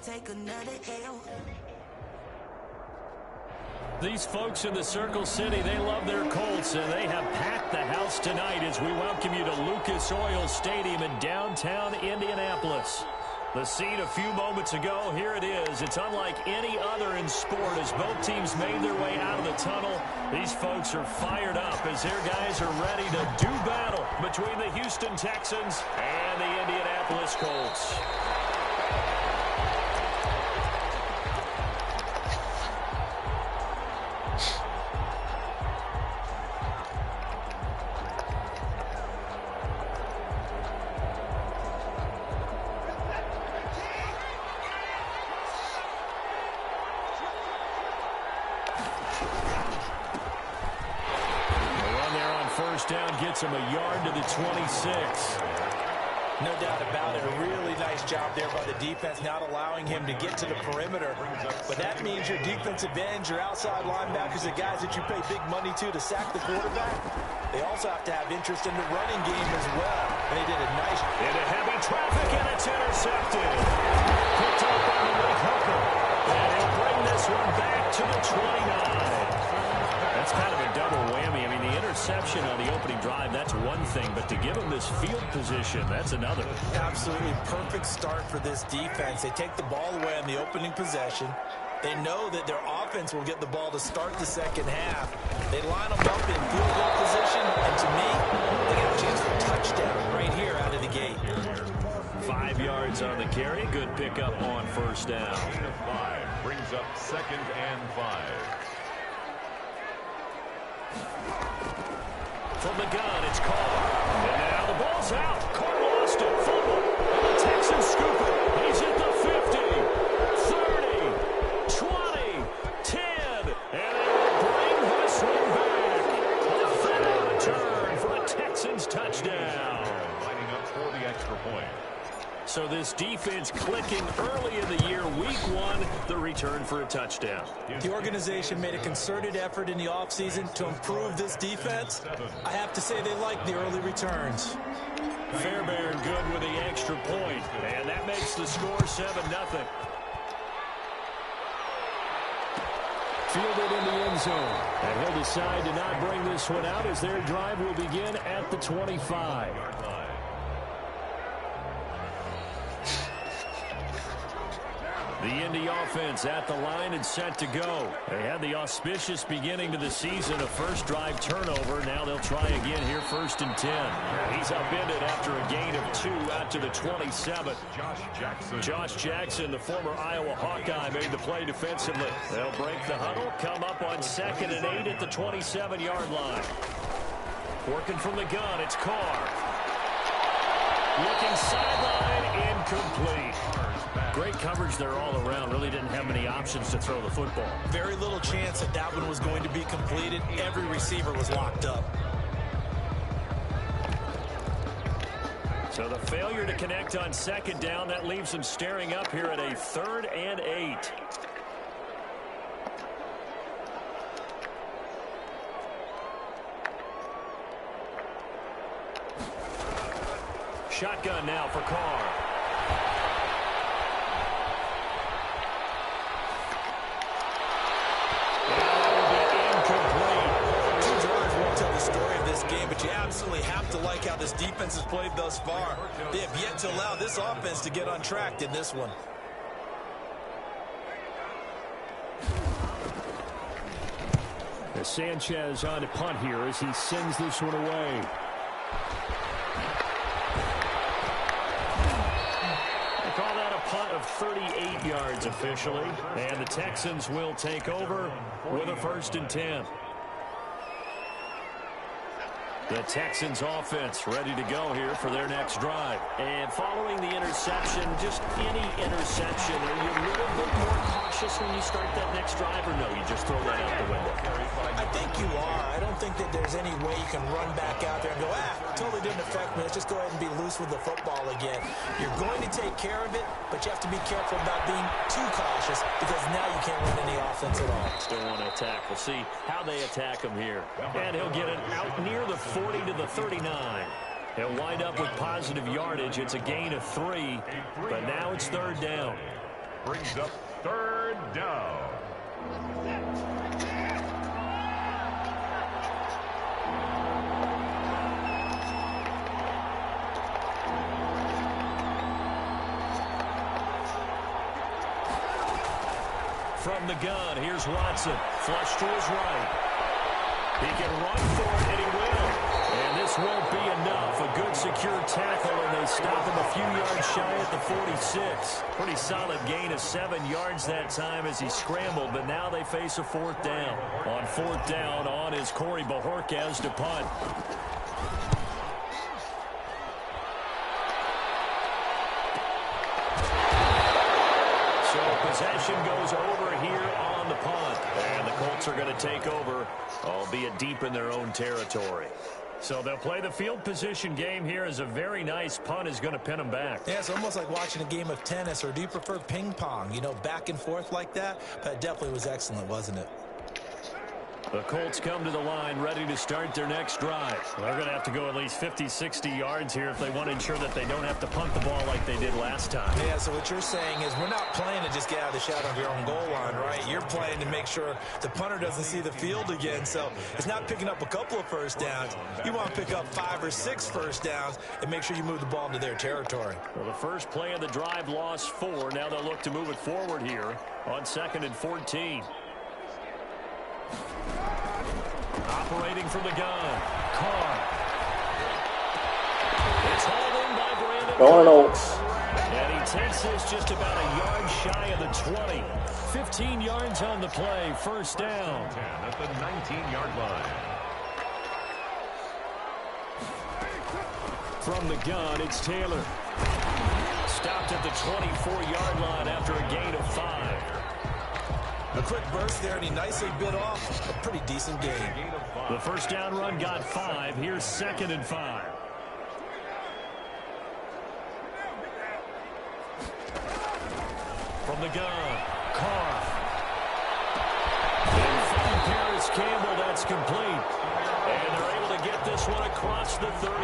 take another L. These folks in the Circle City, they love their Colts, and they have packed the house tonight as we welcome you to Lucas Oil Stadium in downtown Indianapolis. The scene a few moments ago, here it is. It's unlike any other in sport as both teams made their way out of the tunnel. These folks are fired up as their guys are ready to do battle between the Houston Texans and the Indianapolis Colts. First down gets him a yard to the 26. No doubt about it. A really nice job there by the defense, not allowing him to get to the perimeter. But that means your defensive ends, your outside linebackers, the guys that you pay big money to sack the quarterback, they also have to have interest in the running game as well. And they did a nice job. Into heavy traffic, and it's intercepted. Picked up by the late hooker. And he'll bring this one back to the 29. That's kind of a double whammy. I mean, the interception on the opening drive, that's one thing. But to give him this field position, that's another. Absolutely perfect start for this defense. They take the ball away on the opening possession. They know that their offense will get the ball to start the second half. They line them up in field goal position. And to me, they get a chance for a touchdown right here out of the gate. 5 yards on the carry. Good pickup on first down. 5 brings up 2nd and 5. From the gun, it's Carr. And now the ball's out. Carr lost it. Fumble. And the Texans scoop it. He's at the 50, 30, 20, 10. And they will bring this one back. A final return for a Texans touchdown. Lining up for the extra point. So this defense clicking early in the year, week 1, the return for a touchdown. The organization made a concerted effort in the offseason to improve this defense. I have to say they like the early returns. Fairbairn good with the extra point, and that makes the score 7-0. Fielded in the end zone, and he'll decide to not bring this one out as their drive will begin at the 25. The Indy offense at the line and set to go. They had the auspicious beginning to the season, a first drive turnover. Now they'll try again here, 1st and 10. He's upended after a gain of 2 out to the 27. Josh Jackson, the former Iowa Hawkeye, made the play defensively. They'll break the huddle, come up on 2nd and 8 at the 27-yard line. Working from the gun, it's Carr. Looking sideline, incomplete. Great coverage there all around. Really didn't have many options to throw the football. Very little chance that that one was going to be completed. Every receiver was locked up. So the failure to connect on 2nd down, that leaves them staring up here at a 3rd and 8. Shotgun now for Carr. But you absolutely have to like how this defense has played thus far. They have yet to allow this offense to get on track in this one. As Sanchez on to punt here as he sends this one away. They call that a punt of 38 yards officially. And the Texans will take over with a 1st and 10. The Texans offense ready to go here for their next drive. And following the interception, just any interception, are you a little bit more cautious when you start that next drive, or no, you just throw that out the window? I think you are. I don't think that there's any way you can run back out there and go, totally didn't affect me. Let's just go ahead and be loose with the football again. You're going to take care of it, but you have to be careful about being too cautious because now you can't run any offense at all. Still want to attack. We'll see how they attack him here. And he'll get it out near the 40 to the 39. He'll wind up with positive yardage. It's a gain of 3, but now it's 3rd down. brings up third down. From the gun, here's Watson. Flush to his right. He can run for it, and he will. And this won't be enough. A good, secure tackle, and they stop him a few yards shy at the 46. Pretty solid gain of 7 yards that time as he scrambled, but now they face a fourth down. On fourth down, on is Corey Bajorquez to punt. Possession goes over here on the punt. And the Colts are going to take over, albeit deep in their own territory. So they'll play the field position game here as a very nice punt is going to pin them back. Yeah, it's almost like watching a game of tennis, or do you prefer ping pong? You know, back and forth like that? That definitely was excellent, wasn't it? The Colts come to the line ready to start their next drive. They're going to have to go at least 50, 60 yards here if they want to ensure that they don't have to punt the ball like they did last time. Yeah, so what you're saying is we're not playing to just get out of the shadow of your own goal line, right? You're playing to make sure the punter doesn't see the field again. So it's not picking up a couple of first downs. You want to pick up 5 or 6 first downs and make sure you move the ball into their territory. Well, the first play of the drive lost 4. Now they'll look to move it forward here on 2nd and 14. Operating from the gun, Carr. It's hauled in by Brandon Cooks. And he takes this just about a yard shy of the 20. 15 yards on the play, first down. 10 at the 19-yard line. From the gun, it's Taylor. Stopped at the 24-yard line after a gain of 5. A quick burst there, and he nicely bit off a pretty decent game. The first down run got 5. Here's 2nd and 5. From the gun, Carr. And from Paris Campbell, that's complete. And they're able to get this one across the 35.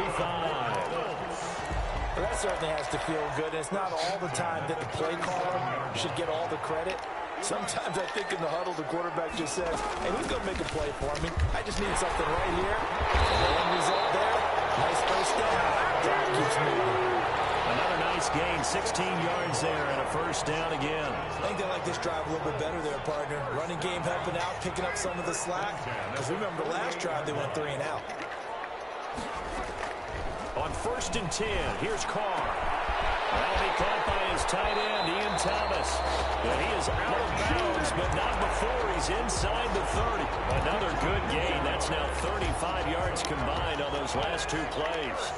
Well, that certainly has to feel good. And it's not all the time that the play caller should get all the credit. Sometimes I think in the huddle, the quarterback just says, hey, who's going to make a play for me? I just need something right here. And the end result there, nice first down. Drive keeps moving. Another nice gain, 16 yards there, and a first down again. I think they like this drive a little bit better there, partner. Running game helping out, picking up some of the slack. Because remember, the last drive, they went 3 and out. On 1st and 10, here's Carr. That'll be caught by his tight end, Ian Thomas. And he is out of bounds, but not before he's inside the 30. Another good gain. That's now 35 yards combined on those last 2 plays.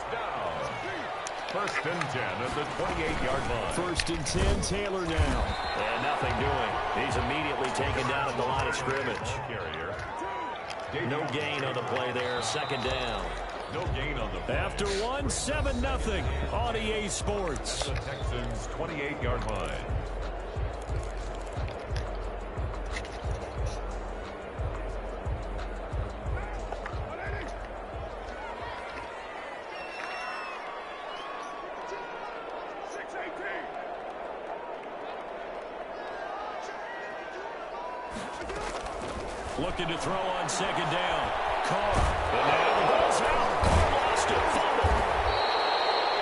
1st and 10 at the 28-yard line. 1st and 10, Taylor now. And nothing doing. He's immediately taken down at the line of scrimmage. No gain on the play there. 2nd down. No gain on the After 1, 7-0 on EA Sports. The Texans' 28-yard line. Looking to throw on 2nd down. Carr. And now the ball's out. Carr lost it. Fumble.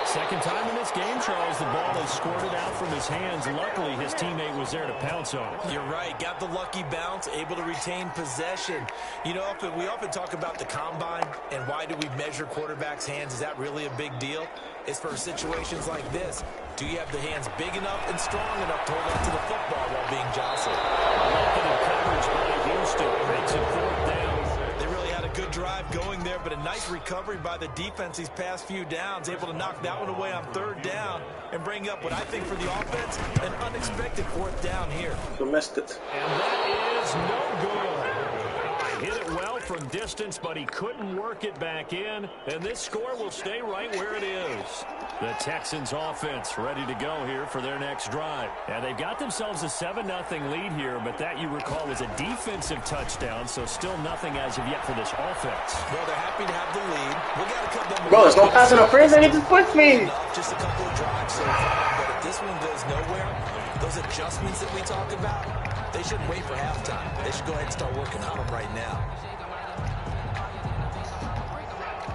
Second time in this game, Charles, the ball has squirted out from his hands. Luckily, his teammate was there to pounce on it. You're right. Got the lucky bounce, able to retain possession. You know, we often talk about the combine and why do we measure quarterbacks' hands. Is that really a big deal? It's for situations like this. Do you have the hands big enough and strong enough to hold on to the football while being jostled? Welcome coverage by Houston. Makes it 4th down. They really had a good drive going there, but a nice recovery by the defense these past few downs, able to knock that one away on 3rd down and bring up what I think for the offense, an unexpected 4th down here. We missed it. And that is no good. Hit it well from distance, but he couldn't work it back in, and this score will stay right where it is. The Texans offense ready to go here for their next drive. And they've got themselves a 7-0 lead here, but that, you recall, was a defensive touchdown, so still nothing as of yet for this offense. Well, they're happy to have the lead. We got to cut them. Bro, there's no pass interference, and he just puts me. Just a couple of drives so far, but if this one goes nowhere, Those adjustments that we talk about, they shouldn't wait for halftime. They should go ahead and start working on them right now.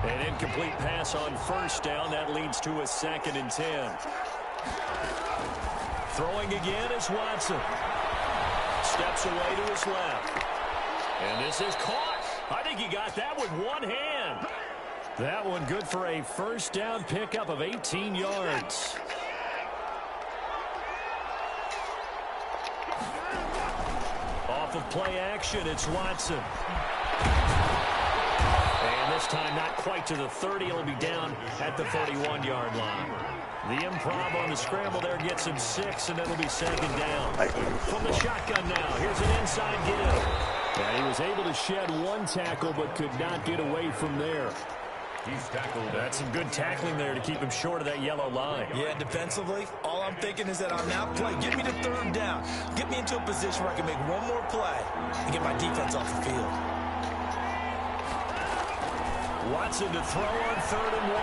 An incomplete pass on first down. That leads to a 2nd and 10. Throwing again is Watson. Steps away to his left. And this is caught. I think he got that with one hand. That one good for a first down pickup of 18 yards. Off of play action, it's Watson. And this time not quite to the 30. It'll be down at the 31-yard line. The improv on the scramble there gets him 6, and it'll be 2nd down. From the shotgun now, here's an inside give. Yeah, he was able to shed one tackle, but could not get away from there. He's tackled. That's some good tackling there to keep him short of that yellow line. Yeah, defensively, all I'm thinking is that on that play, get me to 3rd down. Get me into a position where I can make one more play and get my defense off the field. Watson to throw on 3rd and 1.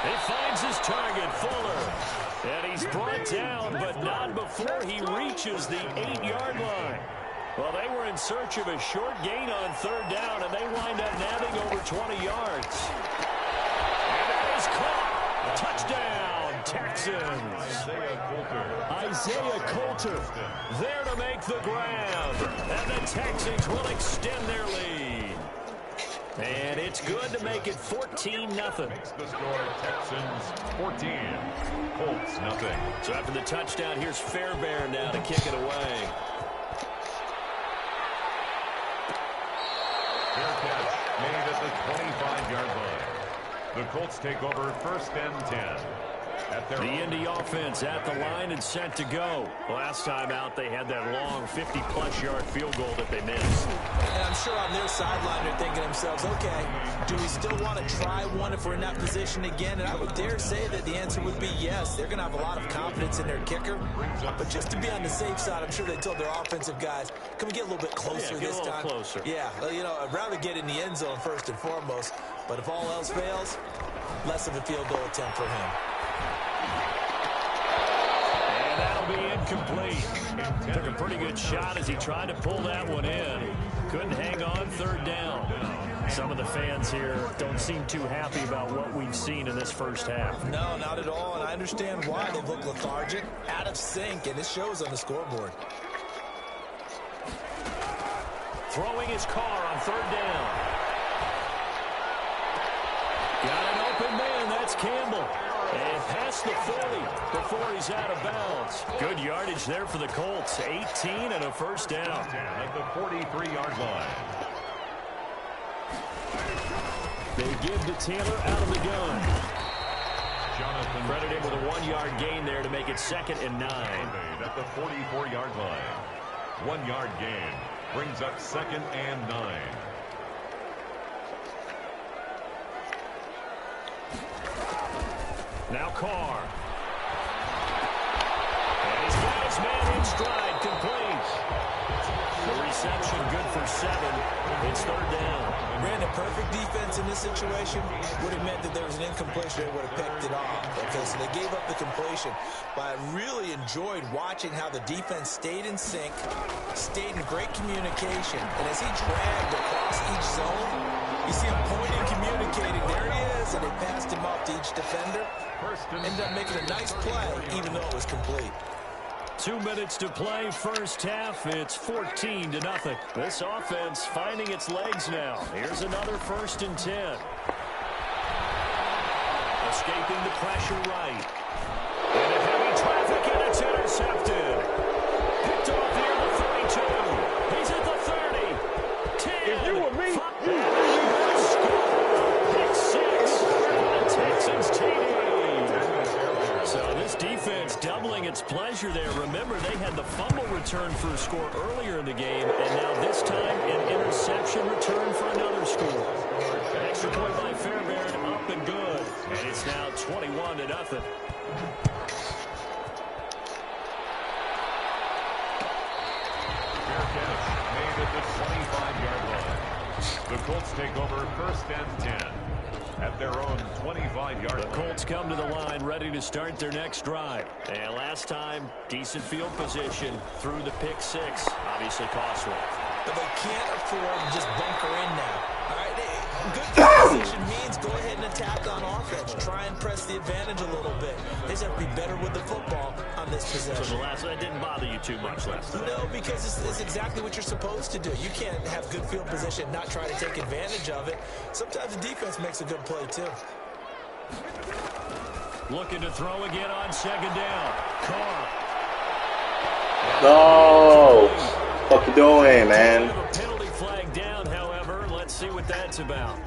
He finds his target, Fuller. And he's brought down, but not before he reaches the 8-yard line. Well, they were in search of a short gain on 3rd down, and they wind up nabbing over 20 yards. And that is caught. Touchdown, Texans. Isaiah Coulter there to make the grab. And the Texans will extend their lead. And it's good to make it 14-0. Makes the score Texans 14, Colts nothing. So after the touchdown, here's Fairbairn now to kick it away. Fair catch made at the 25-yard line. The Colts take over 1st and 10. The Indy offense at the line and set to go. Last time out, they had that long 50-plus yard field goal that they missed. And I'm sure on their sideline they're thinking to themselves, okay, do we still want to try one if we're in that position again? And I would dare say that the answer would be yes. They're going to have a lot of confidence in their kicker. But just to be on the safe side, I'm sure they told their offensive guys, can we get a little bit closer this time? Closer. Yeah, well, you know, I'd rather get in the end zone first and foremost. But if all else fails, less of a field goal attempt for him. And that'll be incomplete. Took a pretty good shot as he tried to pull that one in. Couldn't hang on 3rd down. Some of the fans here don't seem too happy about what we've seen in this first half. No, not at all, and I understand why. They look lethargic, out of sync, and it shows on the scoreboard. Throwing his car on 3rd down. Got an open man, that's Campbell. And past the 40 before he's out of bounds. Good yardage there for the Colts. 18 and a first down. At the 43-yard line. They give to Taylor out of the gun. Jonathan Credit him with a 1-yard gain there to make it 2nd and 9. at the 44-yard line. 1-yard gain brings up 2nd and 9. Now Carr. And he's got his man in stride, complete. The reception good for 7. It's 3rd down. Ran a perfect defense in this situation. Would have meant that there was an incompletion. They would have picked it off. Okay, so they gave up the completion. But I really enjoyed watching how the defense stayed in sync, stayed in great communication. And as he dragged across each zone, you see him pointing, communicating. There he is, and they passed him off to each defender. Ended up making a nice play, even though it was complete. 2 minutes to play, first half. It's 14-0. This offense finding its legs now. Here's another 1st and 10. Escaping the pressure right. And a heavy traffic, and it's intercepted. Picked off near the 32. He's at the 30. 10. If you were me, Pick 6 for the Texans TD. So this defense doubling its pleasure there. Remember, they had the fumble return for a score earlier in the game, and now this time an interception return for another score. An extra point by Fairbairn, up and good. And it's now 21-0. Fair catch made at the 25-yard line. The Colts take over 1st and 10 at their own 25-yard line. The Colts come to the line ready to start their next drive. And last time, decent field position through the pick six. Obviously costly. But they can't afford to just bunker in now. All right, good field position means go ahead and attack on offense. Try and press the advantage a little bit. They just have to be better with the football on this possession. So that didn't bother you too much last time? No, because it's exactly what you're supposed to do. You can't have good field position, not try to take advantage of it. Sometimes the defense makes a good play, too. Looking to throw again on 2nd down. Carr. No! What you doing, man? Penalty flag down, however. Let's see what that's about.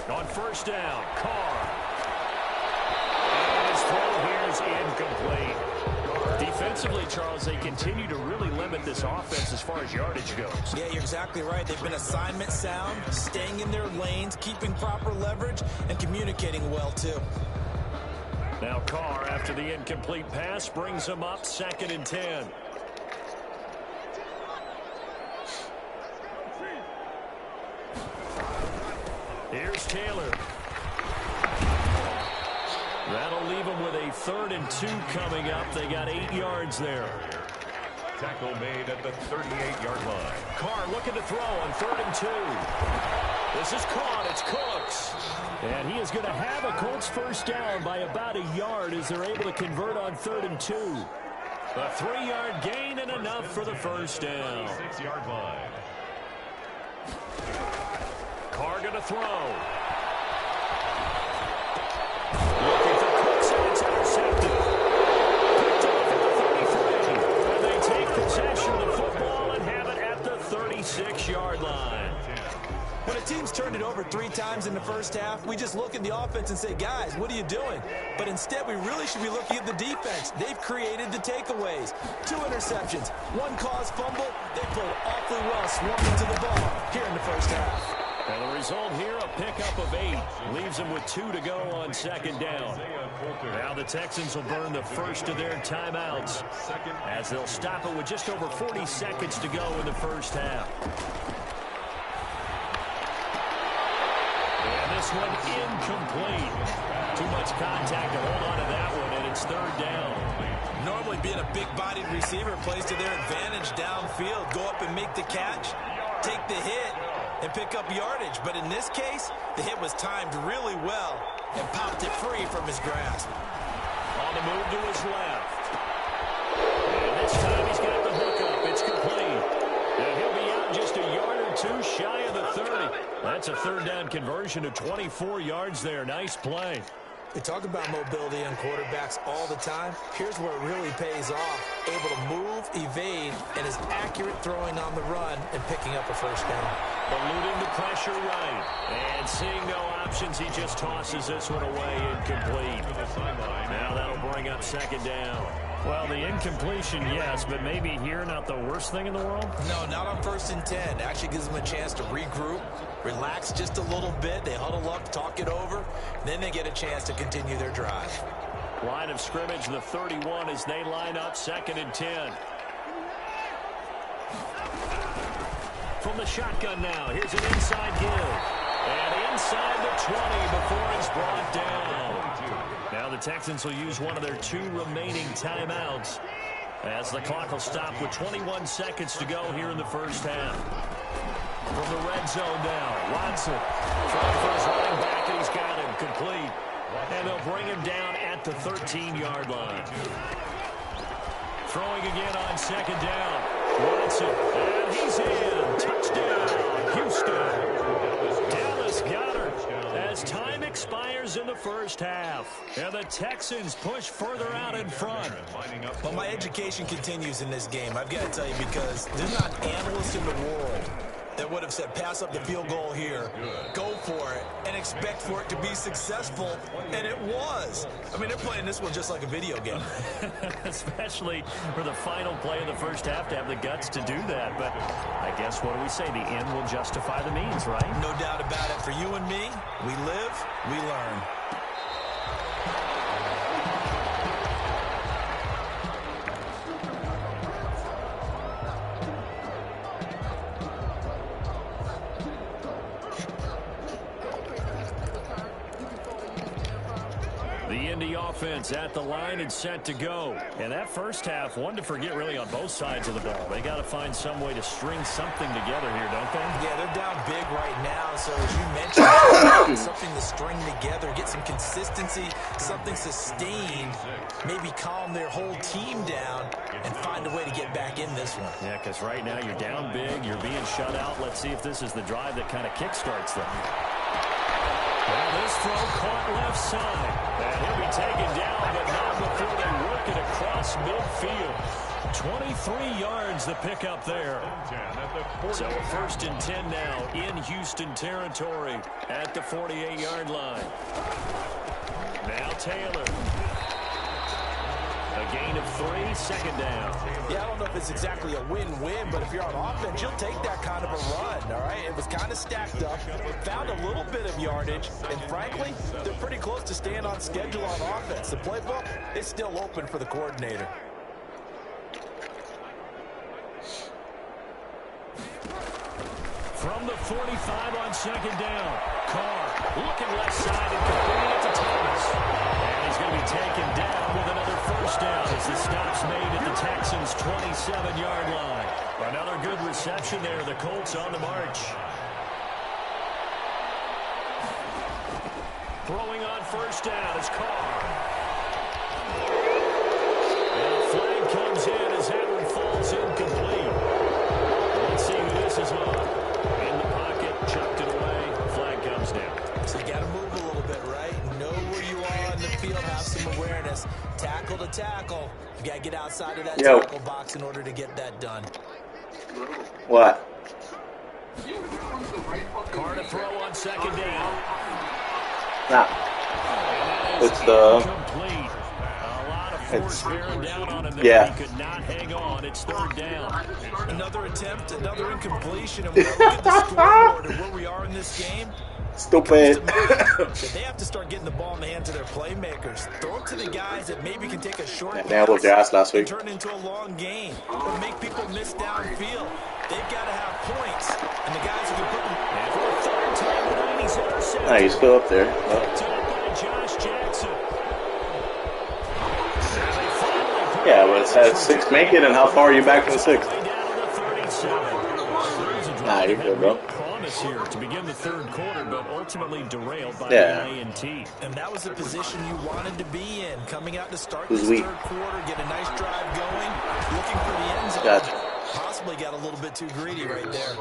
On 1st down, Carr. And his throw here is incomplete. Defensively, Charles, they continue to really limit this offense as far as yardage goes. Yeah, you're exactly right. They've been assignment sound, staying in their lanes, keeping proper leverage, and communicating well, too. Now Carr, after the incomplete pass, brings him up 2nd and 10. Here's Taylor. That'll leave them with a 3rd and 2 coming up. They got 8 yards there. Tackle made at the 38-yard line. Carr looking to throw on 3rd and 2. This is caught. It's Cooks. And he is going to have a Colts 1st down by about a yard as they're able to convert on 3rd and 2. A 3-yard gain and enough for the 1st down. 6-yard line. Carr going to throw. Looking for Cooks, and it's intercepted. Picked off at the 33. And they take possession of the football and have it at the 36-yard line. When a team's turned it over 3 times in the first half, we just look at the offense and say, guys, what are you doing? But instead, we really should be looking at the defense. They've created the takeaways. 2 interceptions, 1 caused fumble. They played awfully well swarming to the ball here in the first half. And the result here, a pickup of 8. Leaves them with 2 to go on 2nd down. Now the Texans will burn the first of their timeouts as they'll stop it with just over 40 seconds to go in the first half. And this one incomplete. Too much contact to hold on to that one, and it's 3rd down. Normally being a big-bodied receiver plays to their advantage downfield. Go up and make the catch, take the hit, and pick up yardage. But in this case, the hit was timed really well and popped it free from his grasp. On the move to his left. And this time he's got the hook up. It's complete. And he'll be out just a yard or 2 shy of the 30. That's a 3rd down conversion of 24 yards there. Nice play. We talk about mobility on quarterbacks all the time. Here's where it really pays off. Able to move, evade, and is accurate throwing on the run and picking up a 1st down. Eluding the pressure right. And seeing no options, he just tosses this one away incomplete. Now that'll bring up 2nd down. Well, the incompletion, yes, but maybe here not the worst thing in the world? No, not on 1st and 10. Actually gives them a chance to regroup, relax just a little bit. They huddle up, talk it over. Then they get a chance to continue their drive. Line of scrimmage, the 31 as they line up 2nd and 10. From the shotgun now, here's an inside give. And inside the 20 before it's brought down. Now the Texans will use one of their 2 remaining timeouts as the clock will stop with 21 seconds to go here in the first half. From the red zone now, Watson trying for his running back, and he's got him complete. And they'll bring him down at the 13-yard line. Throwing again on 2nd down. Watson, and he's in. Touchdown, Houston. Dallas Goedert as time expires in the first half. And the Texans push further out in front. Well, my education continues in this game. I've got to tell you, because there's not an analyst in the world That would have said pass up the field goal here. Go for it and expect for it to be successful. And it was. I mean, they're playing this one just like a video game. Especially for the final play of the first half to have the guts to do that. But I guess what do we say? The end will justify the means, right? No doubt about it. For you and me, we live, we learn. The Indy offense at the line and set to go. And that first half, one to forget really on both sides of the ball. They got to find some way to string something together here, don't they? Yeah, they're down big right now. So as you mentioned, something to string together, get some consistency, something sustained, maybe calm their whole team down and find a way to get back in this one. Yeah, because right now you're down big, you're being shut out. Let's see if this is the drive that kind of kickstarts them. Well, this throw caught left side. And he'll be taken down, but not before they work it across midfield. 23 yards the pickup there. So a 1st and 10 now in Houston territory at the 48-yard line. Now Taylor. A gain of 3, 2nd down. Yeah, I don't know if it's exactly a win-win, but if you're on offense, you'll take that kind of a run, all right? It was kind of stacked up, found a little bit of yardage, and frankly, they're pretty close to staying on schedule on offense. The playbook is still open for the coordinator. From the 45 on 2nd down. Carr looking left side and completing it to Thomas. And he's going to be taken down with another 1st down as the stop's made at the Texans' 27-yard line. Another good reception there. The Colts on the march. Throwing on 1st down is Carr. And a flag comes in as that one falls incomplete. Let's see who this is on. In the pocket, chucked it away. Flag comes down. So you got to move a little bit, right? Know where you are in the field, have some awareness. Tackle to tackle. You got to get outside of that tackle box in order to get that done. What? Carr to throw on 2nd down. Nah. It's the... Complete. A lot of force bearing down on him there. Yeah. He could not hang on. It's 3rd down. Another attempt, another incompletion. And when I look at the scoreboard and where we are in this game, Stupid. they have to start getting the ball in the hands of their playmakers. Throw it to the guys that maybe can take a short They handled their ass last week. turn into a long game or make people miss downfield. They've got to have points, and the guys who can put them. And for a 3rd time tonight, he's intercepted. Nah, he's still up there. Picked up by Josh Jackson. Yeah, but it's at 6 make it, and how far are you back from 6? Way down to the 37. Nah, you're good, bro. Promise here to begin the 3rd quarter, but ultimately derailed by Yeah. an A&T. And that was the position you wanted to be in, coming out to start Who's this weak? 3rd quarter, get a nice drive going, looking for the end zone. Gotcha. Possibly got a little bit too greedy right there.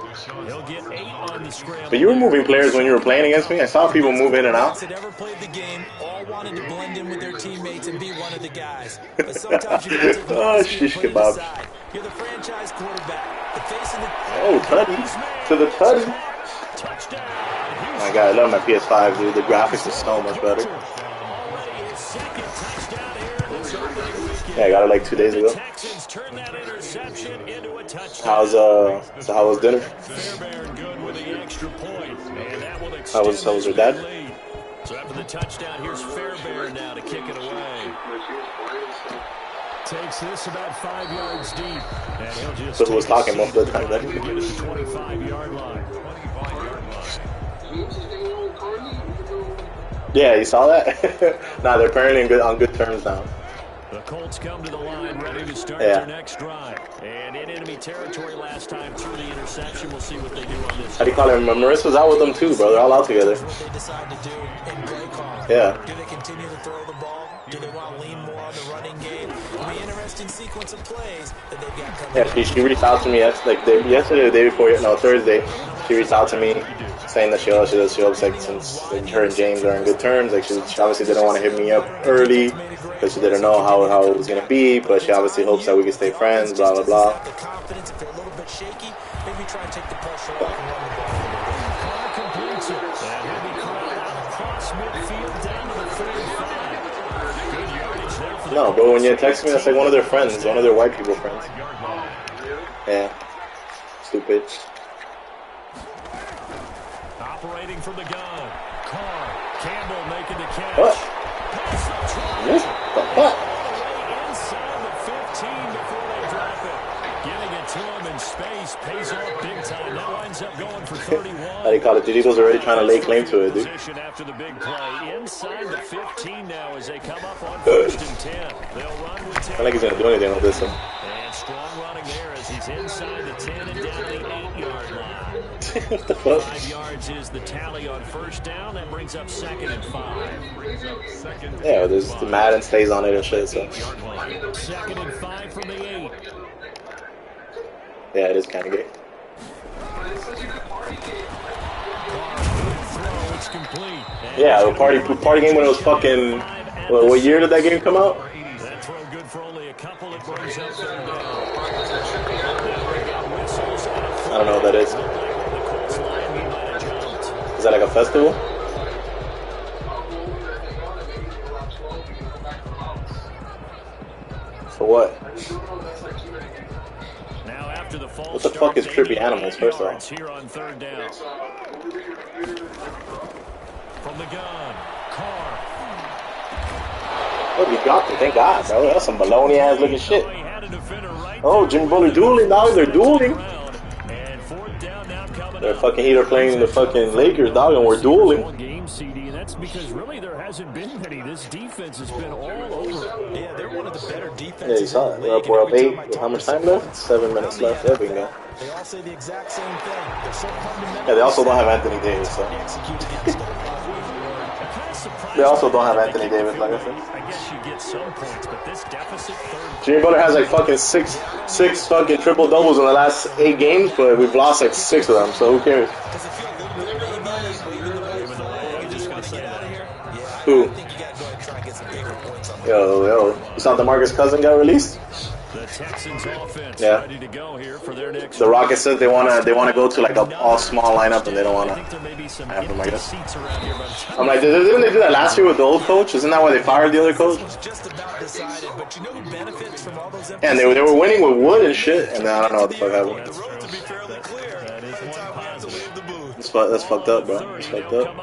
He'll get 8 on the scramble. But you were moving players when you were playing against me. I saw people move in and out. That ever played the game, all wanted to blend in with their teammates and be one of the guys. But sometimes you got to take the Oh, and shish put it kebab. aside. You're the franchise quarterback, the face of the. Oh, tutty. To the tutty. Touchdown. Oh my god, I love my PS5, dude. The graphics is so much better. Already his 2nd touchdown here in this opening weekend. Yeah, I got it like 2 days The ago. Texans turn that interception into a touchdown. How was dinner? Fairbairn good with the extra point, and that will How extend was your this dad? lead. So after the touchdown, here's Fairbairn now to kick it away. Takes this about 5 yards deep, and he'll just. So who was talking most of the time, Get then? to the 25-yard line. Yeah, you saw that? Nah, they're apparently on good terms now. The Colts come to the line, ready to start Yeah. their next drive. And in enemy territory last time through the interception. We'll see what they do on this. How do you call it? Marissa's out with them too, bro. They're all out together. What they decide to do in play calling. Yeah. Do they continue to throw the ball? Do they want to lean more on the running game? It'll be an interesting sequence of plays that they've got coming. Yeah, she reached out to me yesterday, the day before, no, Thursday. She reached out to me saying that she hopes like since her and James are in good terms, like she obviously didn't want to hit me up early because she didn't know how it was gonna be, but she obviously hopes that we can stay friends, blah blah blah. The confidence, if they're a little bit shaky, maybe try and take the pressure off. No, but when you text me, that's like one of their friends, one of their white people friends. Yeah. Stupid. Operating from the gun. Carr. Campbell making the catch. What? What the fuck? Inside the 15 before they drop it. Getting it to him in space pays off big time. That winds up going for 31. How do you call it? The Eagles already trying to lay claim to it, dude. After the big play. Inside the 15 now as they come up on 1st and 10. They'll run with 10. I don't think he's going to do anything with this one. And strong running there as he's inside the 10 and down the 8-yard line. What the fuck? 5 yards is the tally on 1st down. That brings up 2nd and 5. Yeah, there's the Madden stays on it and shit, so. 2nd and 5 from the 8. Yeah, it is kind of gay. It's complete. Yeah, the party game when it was fucking. What year did that game come out? That throw good for only a couple. It brings up 3rd down. I don't know what that is. Is that like a festival? For what? Now after the false What the fuck is trippy animals, first of all? Here on 3rd down. From the gun, Carr. Oh, we dropped it. Thank God, bro. That's some baloney ass looking shit. Oh, Jimmy Butler dueling. Now they're dueling. They're fucking either playing the fucking Lakers, dog, and we're dueling. Game CD, and that's because really there hasn't been many. This defense has been all over. Yeah, they're one of the better defenses. Yeah, you saw it. We're up 8. With how much time left? 7 minutes left. There we go. They all say the exact same thing. They're so fundamental. Yeah, they also don't have Anthony Davis, so. They also don't have Anthony Davis, like I said. I guess you get some points, but this deficit third. Jimmy Butler has like fucking six fucking triple doubles in the last 8 games, but we've lost like 6 of them, so who cares? Who? Yo, you saw DeMarcus Cousins got released? The Texans offense ready to go here for their next. The Rockets said they wanna go to like a all small lineup and they don't wanna have them, I guess. I'm like, didn't they do that last year with the old coach? Isn't that why they fired the other coach? Yeah, and they were winning with Wood and shit, and then I don't know what the fuck happened. That's fucked up, bro. That's fucked up.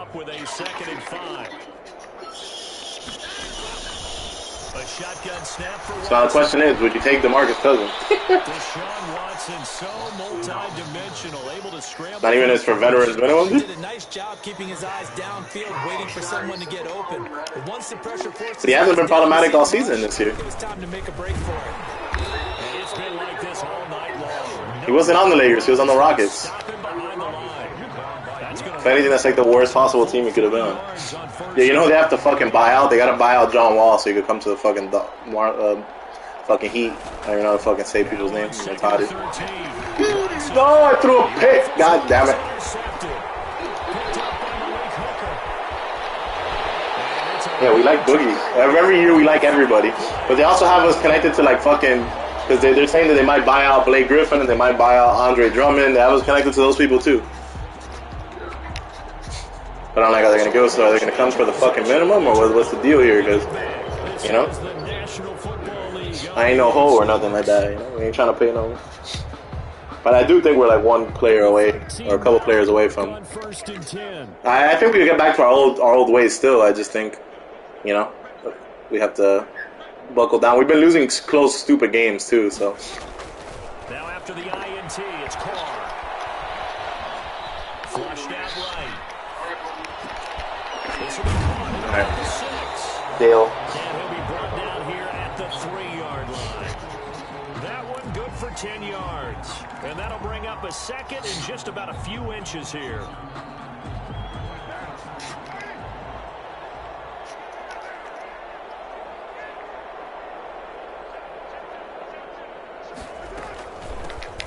Shotgun snap for so the question is, would you take DeMarcus Cousins? Deshaun Watson, so multi-dimensional, able to scramble. Not even as for veterans minimum. He did a nice job keeping his eyes downfield, waiting for someone to get open. But once the pressure forces, but he hasn't been problematic all season this year. It was time to make a break for it. And it's been like this all night long. He wasn't on the Lakers. He was on the Rockets. If anything, that's like the worst possible team he could have been on. Yeah, you know they have to fucking buy out. They gotta buy out John Wall so he could come to the fucking fucking Heat. I don't even know how to fucking say people's names. It's hot. No, I threw a pick. God damn it. Yeah, we like Boogie. Every year we like everybody, but they also have us connected to like fucking. Because they're saying that they might buy out Blake Griffin and they might buy out Andre Drummond. They have us connected to those people too. But I'm like, are they going to go, so are they going to come for the fucking minimum, or what's the deal here? Because, you know, I ain't no hoe or nothing like that, you know, we ain't trying to pay no. But I do think we're like one player away, or a couple players away from. I think we can get back to our old ways still. I just think, you know, we have to buckle down. We've been losing close, stupid games too, so. Now after the INT, it's Carr. Flushed out right. Alright. Dale. And he'll be brought down here at the 3-yard line. That one good for 10 yards. And that'll bring up a second in just about a few inches here.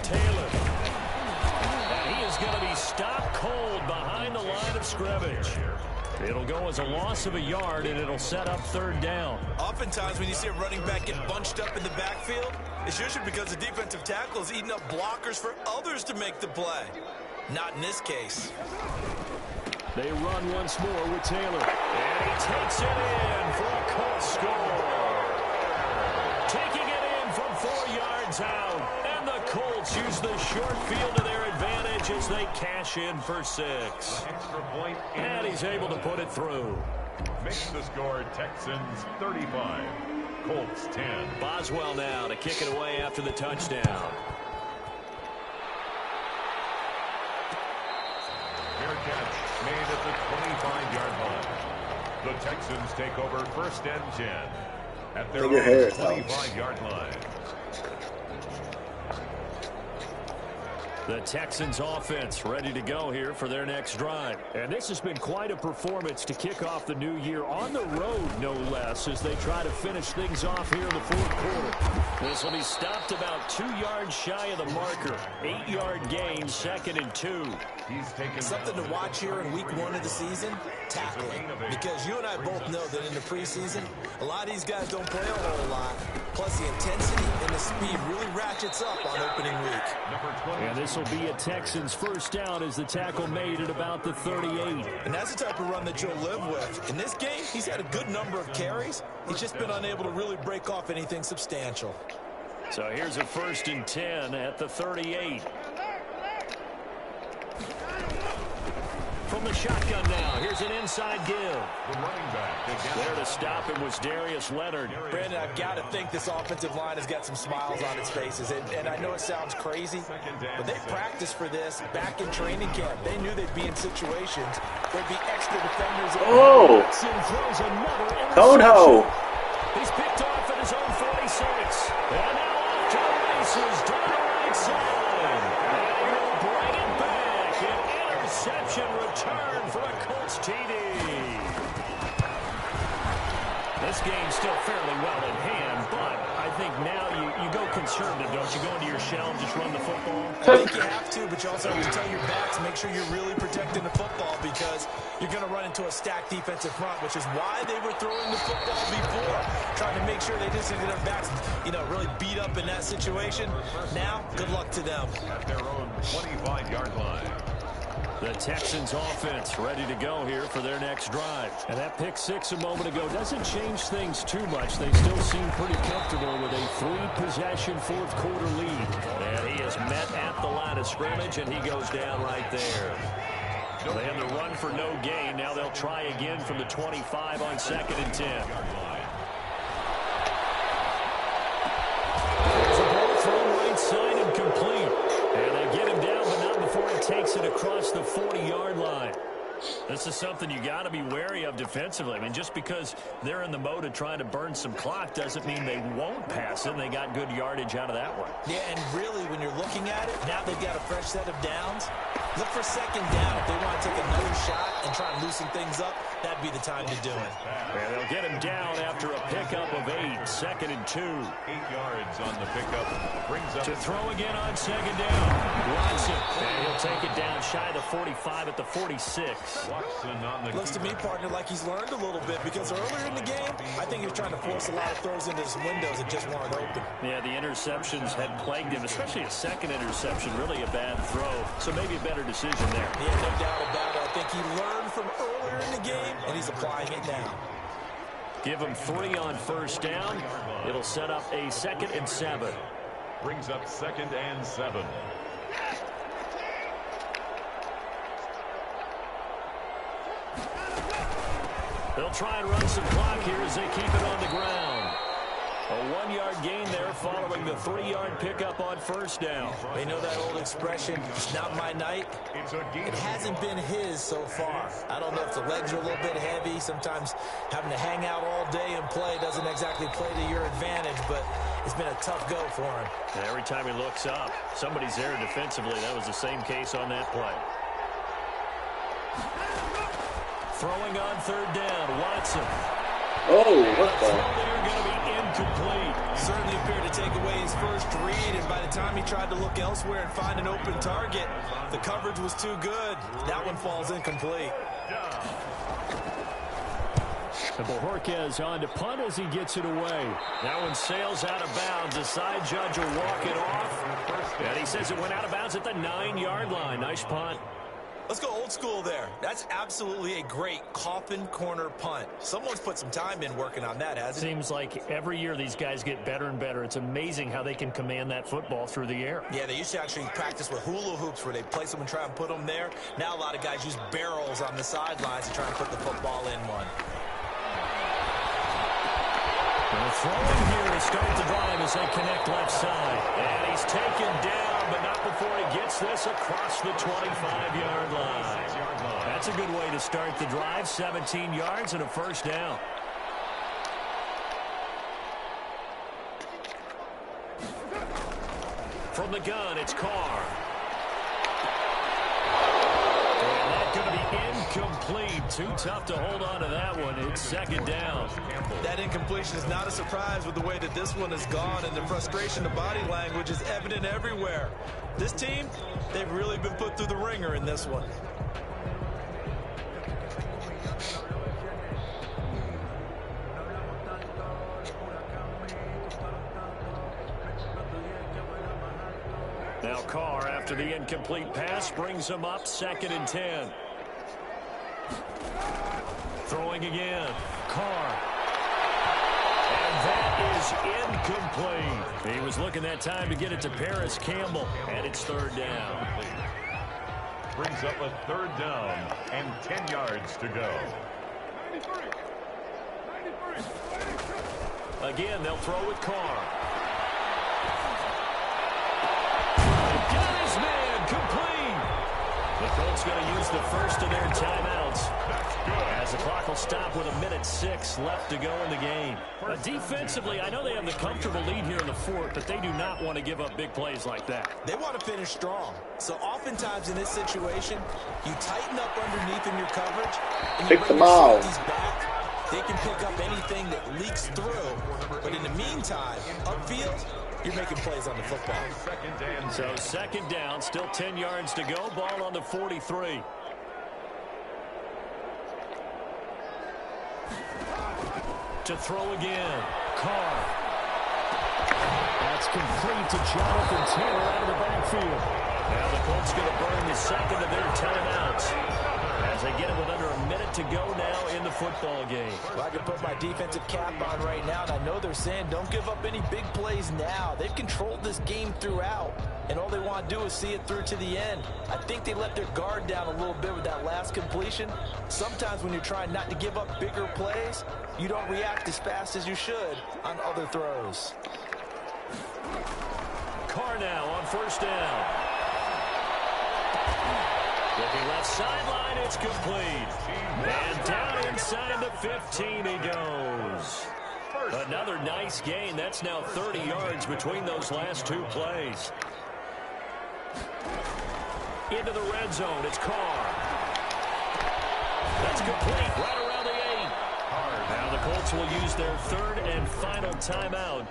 Taylor. And he is going to be stopped cold behind the line of scrimmage. It'll go as a loss of a yard, and it'll set up 3rd down. Oftentimes when you see a running back get bunched up in the backfield, it's usually because the defensive tackle is eating up blockers for others to make the play. Not in this case. They run once more with Taylor. And he takes it in for a Colts score. Colts use the short field to their advantage as they cash in for 6. Extra point. And he's able to put it through. Makes the score Texans 35, Colts 10. Boswell now to kick it away after the touchdown. Fair catch made at the 25-yard line. The Texans take over first and 10 at their own 25-yard line. The Texans offense ready to go here for their next drive. And this has been quite a performance to kick off the new year on the road, no less, as they try to finish things off here in the fourth quarter. This will be stopped about 2 yards shy of the marker. 8-yard gain, 2nd and 2. He's taken something to watch here in week 1 of the season, tackling. Because you and I both know that in the preseason, a lot of these guys don't play a whole lot. Plus the intensity and the speed really ratchets up on opening week. And this will be a Texans first down as the tackle made at about the 38. And that's the type of run that you'll live with. In this game, he's had a good number of carries. He's just been unable to really break off anything substantial. So here's a 1st and 10 at the 38. From the shotgun now, here's an inside give. the running back. There to stop him was Darius Leonard. Brandon, I've got to think this offensive line has got some smiles on its faces. And I know it sounds crazy, but they practiced for this back in training camp. They knew they'd be in situations where there'd be extra defenders. Oh! Toto! He's picked off at his own 46. And now off to the races down the right side. And he'll bring it back. An interception return for a Colts TD. This game's still fairly well in hand, but I think now you go conservative, don't you? Go into your shell and just run the football? I think you have to, but you also have to tell your backs, make sure you're really protecting the football because you're going to run into a stacked defensive front, which is why they were throwing the football before, trying to make sure they didn't get their backs, really beat up in that situation. Now, good luck to them. At their own 25-yard line. The Texans offense ready to go here for their next drive. And that pick six a moment ago doesn't change things too much. They still seem pretty comfortable with a 3-possession fourth quarter lead. And he is met at the line of scrimmage, and he goes down right there. They had the run for no gain. Now they'll try again from the 25 on 2nd and 10. There's a ball thrown right side and complete. And they get him down, but not before he takes it across the 40-yard line. This is something you got to be wary of defensively. I mean, just because they're in the mode of trying to burn some clock doesn't mean they won't pass it. They got good yardage out of that one. Yeah, and really, when you're looking at it, now they've got a fresh set of downs. Look for 2nd down. If they want to take another shot and try and loosen things up, that'd be the time to do it. And they'll get him down after a pickup of 8, 2nd and 2. 8 yards on the pickup. Brings up to throw again on 2nd down. Watson, and he'll take it down shy of the 45 at the 46. Watson on the looks to me, partner, like he's learned a little bit because earlier in the game, I think he was trying to force a lot of throws into his windows that just weren't open. Yeah, the interceptions had plagued him, especially a second interception, really a bad throw. So maybe a better decision there. Yeah, no doubt about it. I think he learned from earlier in the game, and he's applying it now. Give him 3 on 1st down. It'll set up a 2nd and 7. Brings up 2nd and 7. They'll try and run some clock here as they keep it on the ground. A 1-yard gain there following the 3-yard pickup on 1st down. They know that old expression, it's not my night. It hasn't been his so far. I don't know if the legs are a little bit heavy. Sometimes having to hang out all day and play doesn't exactly play to your advantage, but it's been a tough go for him. And every time he looks up, somebody's there defensively. That was the same case on that play. Throwing on 3rd down, Watson. Oh, what the? They're going to be incomplete. Certainly appeared to take away his first read, and by the time he tried to look elsewhere and find an open target, the coverage was too good. That one falls incomplete. Bojorquez on to punt as he gets it away. That one sails out of bounds. The side judge will walk it off. And he says it went out of bounds at the 9-yard line. Nice punt. Let's go old school there. That's absolutely a great coffin corner punt. Someone's put some time in working on that, hasn't it? Seems like every year these guys get better and better. It's amazing how they can command that football through the air. Yeah, they used to actually practice with hula hoops where they place them and try and put them there. Now a lot of guys use barrels on the sidelines to try and put the football in one. Throwing here to start the drive as they connect left side. And he's taken down, but not before he gets this across the 25-yard line. That's a good way to start the drive. 17 yards and a first down. From the gun, it's Carr. And that's going to be incomplete. Too tough to hold on to that one. It's second down. That incompletion is not a surprise with the way that this one has gone, and the frustration, the body language is evident everywhere. This team, they've really been put through the ringer in this one. Now Carr, after the incomplete pass, brings him up 2nd and 10. Throwing again. Carr. And that is incomplete. He was looking that time to get it to Paris Campbell, and it's 3rd down. Brings up a 3rd down and 10 yards to go. Again, they'll throw with Carr. Complete. The Colts going to use the first of their timeouts as the clock will stop with 1:06 left to go in the game. Defensively, I know they have the comfortable lead here in the 4th, but they do not want to give up big plays like that. They want to finish strong. So oftentimes in this situation, you tighten up underneath in your coverage, and you bring your safeties back. They can pick up anything that leaks through. But in the meantime, upfield, you're making plays on the football. So 2nd down, still 10 yards to go. Ball on the 43. To throw again. Carr. That's complete to Jonathan Taylor out of the backfield. Now the Colts going to burn the 2nd of their timeouts as they get it with under a minute to go now in the football game. Well, I can put my defensive cap on right now, and I know they're saying don't give up any big plays now. They've controlled this game throughout, and all they want to do is see it through to the end. I think they let their guard down a little bit with that last completion. Sometimes when you're trying not to give up bigger plays, you don't react as fast as you should on other throws. Carr now on 1st down. Looking left sideline, it's complete. And down inside the 15 he goes. Another nice gain. That's now 30 yards between those last 2 plays. Into the red zone, it's Carr. That's complete, right around the 8. Now the Colts will use their 3rd and final timeout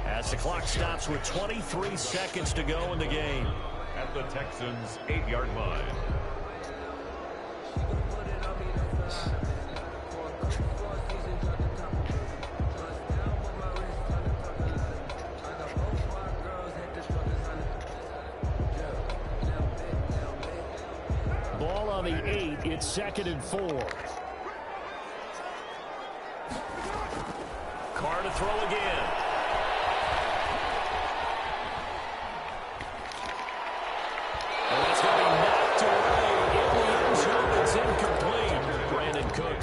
as the clock stops with 23 seconds to go in the game. At the Texans' 8-yard line. Ball on the 8. It's 2nd and 4. Carr to throw again.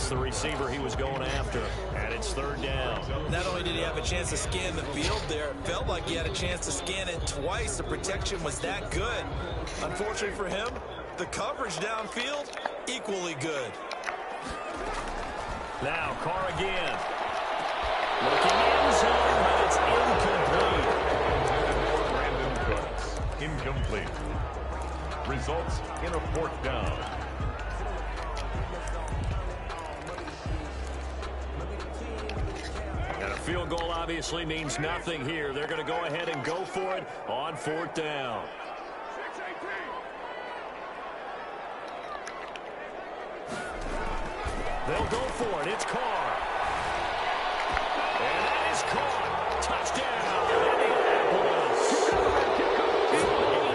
The receiver he was going after, and it's 3rd down. Not only did he have a chance to scan the field there, it felt like he had a chance to scan it twice. The protection was that good. Unfortunately for him, the coverage downfield, equally good. Now Carr again. Looking in zone, but it's incomplete. Brandon Cooks, incomplete. Results in a 4th down. And a field goal obviously means nothing here. They're going to go ahead and go for it on 4th down. They'll go for it. It's Carr. And that is caught. Touchdown, Indianapolis.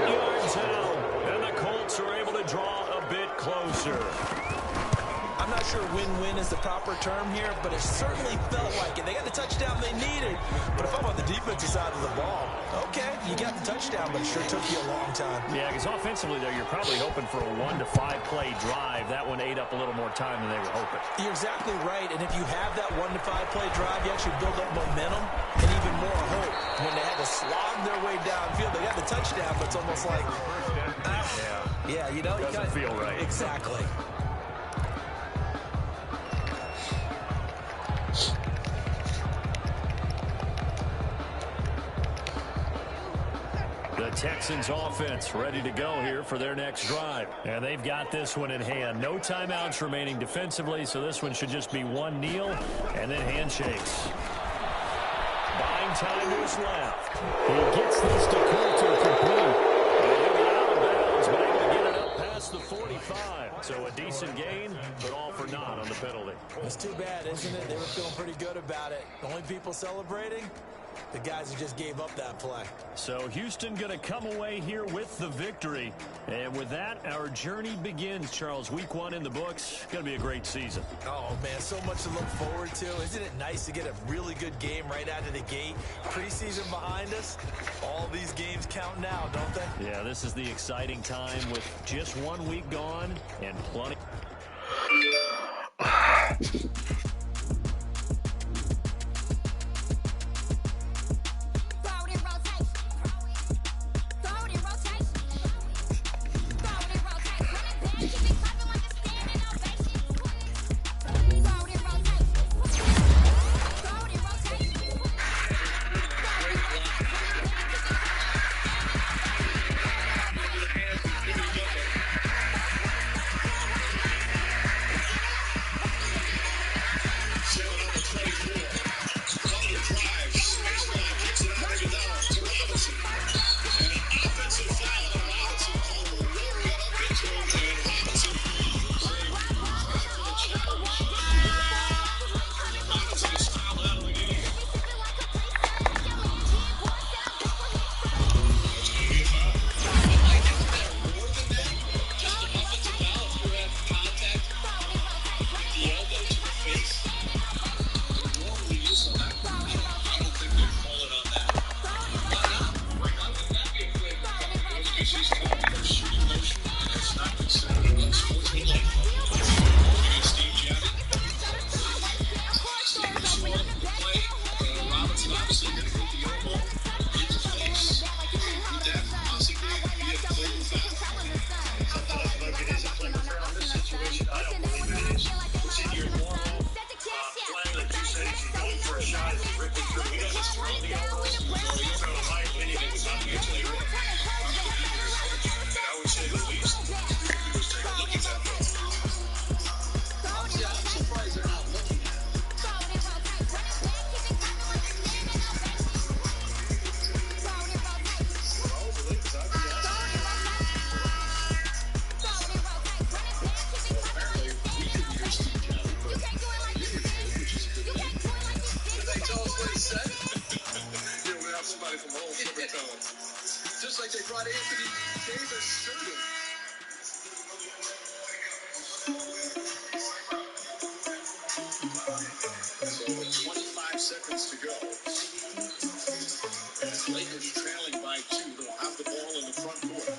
8 yards out. And the Colts are able to draw a bit proper term here, but it certainly felt like it. They got the touchdown they needed, but if I'm on the defensive side of the ball, okay, you got the touchdown, but it sure took you a long time. Yeah, because offensively, though, you're probably hoping for a 1 to 5 play drive. That one ate up a little more time than they were hoping. You're exactly right, and if you have that 1 to 5 play drive, you actually build up momentum and even more hope. When they had to slog their way downfield, they got the touchdown, but it's almost like, yeah, you know, doesn't feel right. Exactly. The Texans offense ready to go here for their next drive. And they've got this one in hand. No timeouts remaining defensively, so this one should just be one kneel and then handshakes. Buying time to his left. He gets this to Coulter complete. And he'll be out of bounds, but able to get it up past the 45. So a decent gain, but all for naught on the penalty. That's too bad, isn't it? They were feeling pretty good about it. The only people celebrating, the guys who just gave up that play. So Houston going to come away here with the victory. And with that, our journey begins, Charles. Week 1 in the books. Going to be a great season. Oh, man, so much to look forward to. Isn't it nice to get a really good game right out of the gate? Preseason behind us. All these games count now, don't they? Yeah, this is the exciting time with just 1 week gone and plenty. Just like they brought Anthony Davis shooting. So with 25 seconds to go, Lakers trailing by 2. They'll have the ball in the front court.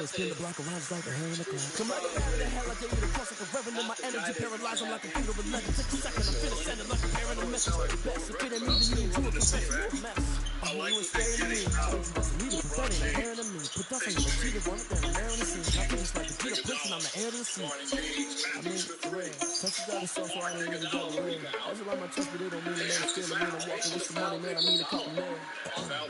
Spin the block around just like a hand in the clock. Come out of the hell, I gave you the plus like a revenue. My energy paralyzed, I'm like a computer with letters. Take a second, I'm finna send it like a parent of message. The best, if it ain't me, then you into a professional mess. I mean, you ain't scared of me. Need a pathetic, inherent in me. Put dust on your cheetahs, one of them, air in the scene. Nothing is like to get a place and I'm the air to the sea. I mean, for real. Touches out of stuff, so I didn't really go to real. I was around my chest, but it don't mean a man is still a man. I'm walking with some money, man. I need a couple man.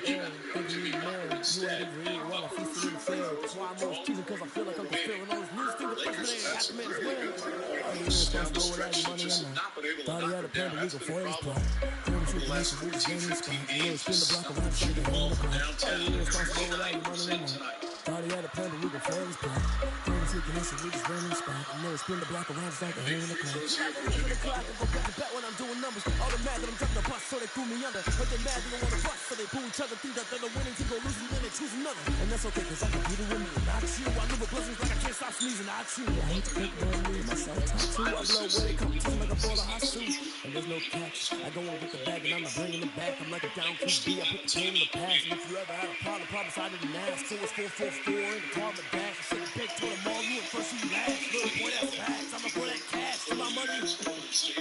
Yeah, think you need a man. You ain't agreed while I feast in the field. That's why I'm always teasing, cause I feel like Uncle Phil. And all his news think the first man ain't got the man as well. I ain't responsible without your money, I'm not. Thought he had a plan, but we go for his plot. Damn, shoot the nation, we just gaining the spot. You know, spin the block around, shake the hand in the clock. I ain't responsible without your money, I'm not. Started at a plan, but we gon' fail this plan. Don't take an issue, we just ran in the spot. And then spin the block around just like a hand in the clock. The clock and go back to back when I'm doing numbers. All the mad that I'm dropping the bus, so they threw me under. But they mad, they don't wanna bust, so they boo each other. Think that they're the winning team, go losing, then they choose another. And that's okay, cause I can beat it with me, not you. I live with blessings like I can't stop sneezing, not you. I hate to think about me, myself, top two. I blow away, competition like a ball of hot soup. And there's no catch. I go and get the bag, and I'm not bringing it back. I'm like a down QB, I put the pain in the past. And if you ever had a problem side of the ask. So it's 4-4-4 in the car, but dash. I said the big told them all, you went first, you last. Little boy, that's facts. I'ma throw that cash to my money. Shout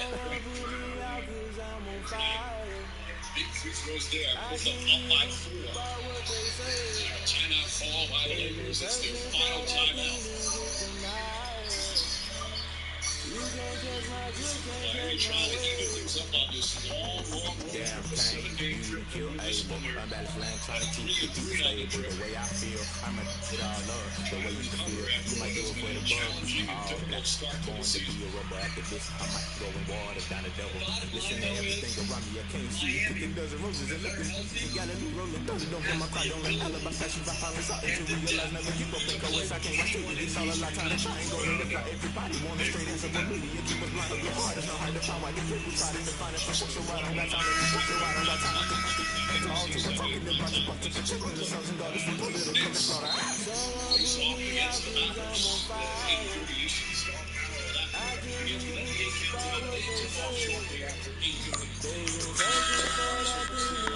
out, put me out, cause I'm on fire. Big free throws there. Puts them up by 4. Timeout call by the Lakers. It's their final timeout. Miami trying to even things up on this long 7-game trip to this summer. Unbalanced land, trying to keep it stable. The way I feel, I'ma put all up. The way you feel, you might do it for the bug. Difficult start to the season. Be a rubber after this, I might go in water down the devil. Listen to everything around me, I can't see it. Kicking dozen roses and nothing. You gotta be rolling thunder, don't come my cry, don't let alibi fashion. If I finally starting to realize, never give up, think always I can't watch it. It's all a lot, time to try and go in the fly. Everybody want a straight answer from me. You keep us blind, your heart is not hard to find. Why you people try to define it? So I don't got time to so I don't got time to we're talking about the bucket, the chicken, the sons and daughters, and political slaughter. Face off against the Mavericks. 8:30 Eastern start battle of that against the NBA Countdown. They tip off shortly after 8:30.